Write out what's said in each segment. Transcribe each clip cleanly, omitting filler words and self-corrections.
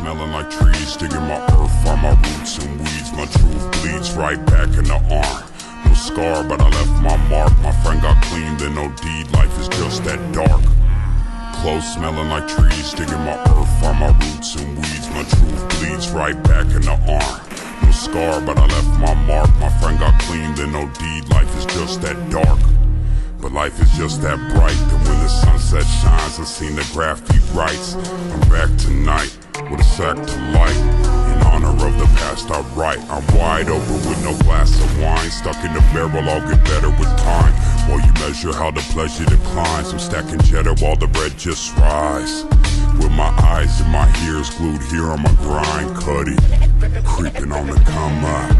smelling like trees, digging my earth, find my roots and weeds. My truth bleeds right back in the arm. No scar, but I left my mark. My friend got clean, then no deed. Life is just that dark. Clothes smelling like trees, digging my earth, find my roots and weeds. My truth bleeds right back in the arm. No scar, but I left my mark. My friend got clean, then no deed. Life is just that dark. But life is just that bright, that when the sunset shines, I've seen the graffiti rights. I'm back tonight with a sack to light. In honor of the past I write. I'm wide open with no glass of wine. Stuck in the barrel, I'll get better with time. While you measure how the pleasure declines, I'm stacking cheddar while the bread just rise. With my eyes and my ears glued here on my grind. Cuddy, creeping on the come up.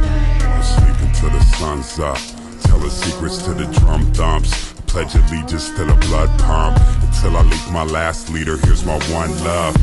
I'm sleeping till the sun's up. Telling secrets to the drum thumps. Pledge allegiance to the blood pump. Until I leak my last liter, here's my one love.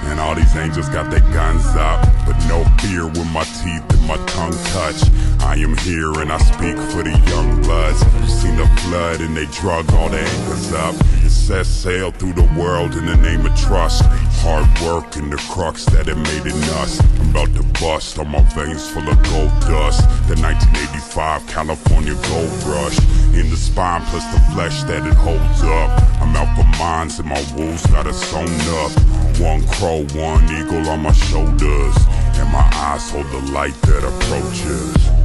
And all these angels got their guns up, but no fear when my teeth and my tongue touch. I am here and I speak for the young bloods. You seen the flood and they drug all the anchors up. It says sail through the world in the name of trust. Hard work and the crux that it made in us. I'm about to bust, all my veins full of gold dust. The 1985 California gold rush. In the spine plus the flesh that it holds up. I'm out for mines and my wolves got it sewn up. One crow, one eagle on my shoulders, and my eyes hold the light that approaches.